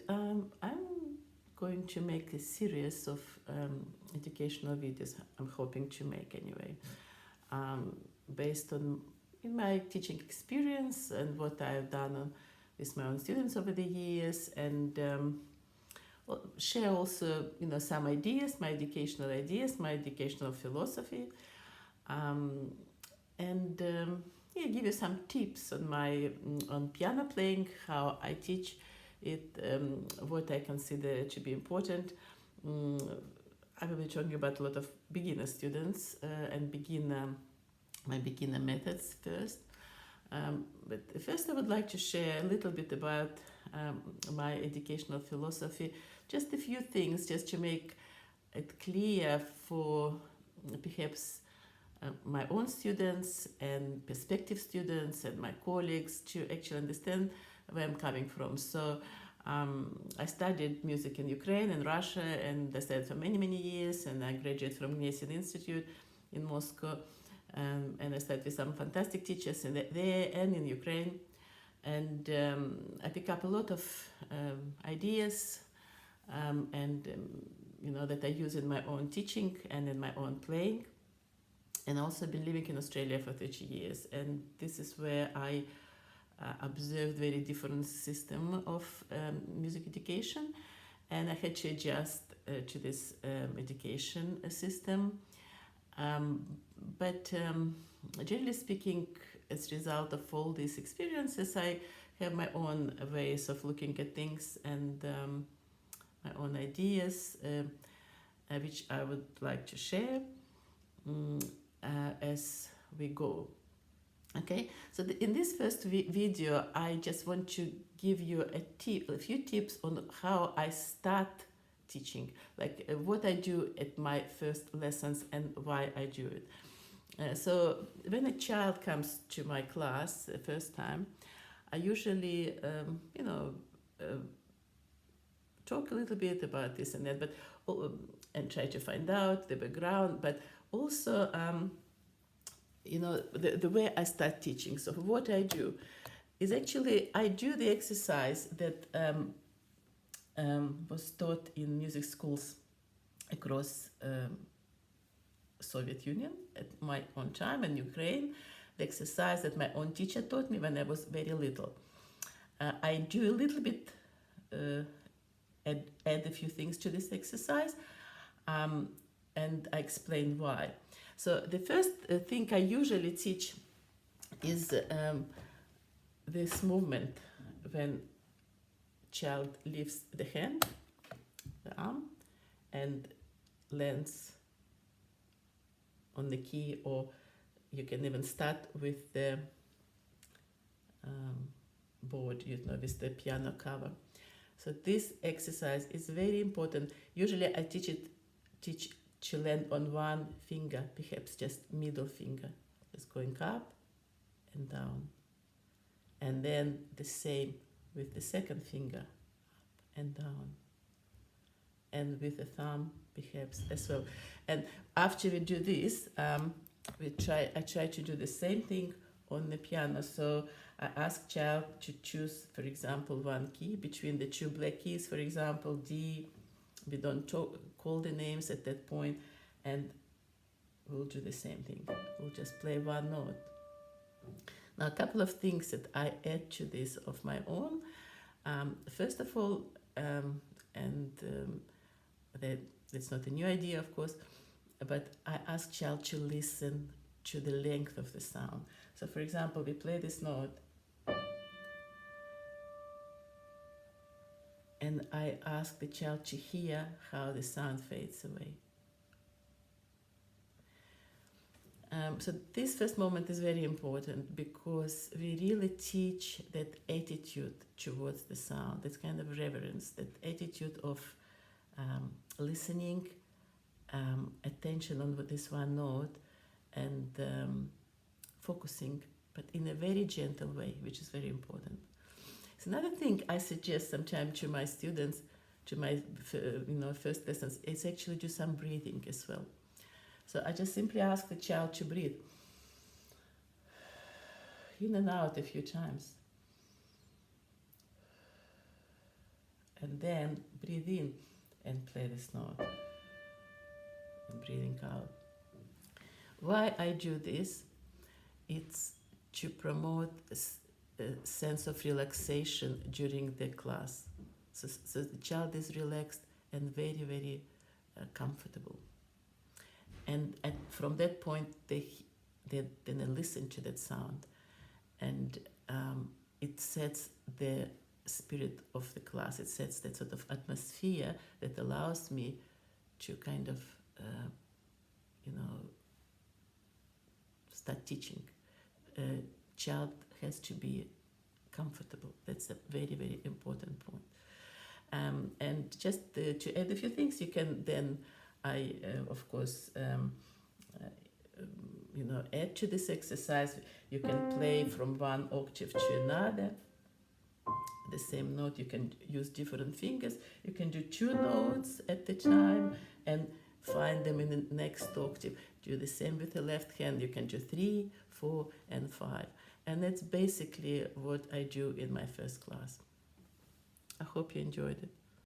good. I'm going to make a series of educational videos. I'm hoping to make anyway, um, based on in my teaching experience and what I've done with my own students over the years, and share also some ideas, my educational philosophy, um, and yeah, give you some tips on my on piano playing, how I teach it, what I consider to be important. Um, I will be talking about a lot of beginner students and my beginner methods first. But first, I would like to share a little bit about my educational philosophy. Just a few things, just to make it clear for perhaps my own students and prospective students and my colleagues to actually understand where I'm coming from. So I studied music in Ukraine and Russia, and I studied for many, many years, and I graduated from Gnesin Institute in Moscow, and I studied with some fantastic teachers there and in Ukraine. And I pick up a lot of ideas that I use in my own teaching and in my own playing. And also been living in Australia for 30 years, and this is where I observed very different system of music education, and I had to adjust to this education system. But generally speaking, as a result of all these experiences, I have my own ways of looking at things and my own ideas, which I would like to share as we go. Okay, so in this first video, I just want to give you a few tips on how I start teaching, like what I do at my first lessons and why I do it. So when a child comes to my class the first time, I usually, talk a little bit about this and that, but and try to find out the background, but also, the way I start teaching. So what I do is actually I do the exercise that was taught in music schools across Soviet Union at my own time, and Ukraine, the exercise that my own teacher taught me when I was very little. I do a little bit, add a few things to this exercise, and I explain why. So the first thing I usually teach is this movement when child lifts the hand, the arm, and lands on the key, or you can even start with the board, with the piano cover. So this exercise is very important. Usually I teach to land on one finger, perhaps just middle finger, just going up and down. And then the same with the second finger, up and down. And with the thumb, perhaps as well. And after we do this, I try to do the same thing on the piano. So I ask child to choose, for example, one key between the two black keys, for example, D. We don't call the names at that point, and we'll do the same thing. We'll just play one note. Now, a couple of things that I add to this of my own. First of all, that's not a new idea, of course, but I ask child to listen to the length of the sound. So, for example, we play this note, and I ask the child to hear how the sound fades away. So this first moment is very important because we really teach that attitude towards the sound, that kind of reverence, that attitude of listening, attention on this one note, and focusing, but in a very gentle way, which is very important. So another thing I suggest sometimes to my students, to my first lessons, is actually do some breathing as well. So I just simply ask the child to breathe in and out a few times. and then breathe in and play this note, and breathing out. Why I do this? It's to promote a sense of relaxation during the class. So the child is relaxed and very, very comfortable. And from that point, they listen to that sound, and it sets the spirit of the class. It sets that sort of atmosphere that allows me to kind of, start teaching. Child has to be comfortable. That's a very, very important point. And just to add a few things, you can then, of course, add to this exercise. You can play from one octave to another. The same note, you can use different fingers. You can do 2 notes at the time and find them in the next octave. Do the same with the left hand. You can do 3, 4, and 5. And that's basically what I do in my first class. I hope you enjoyed it.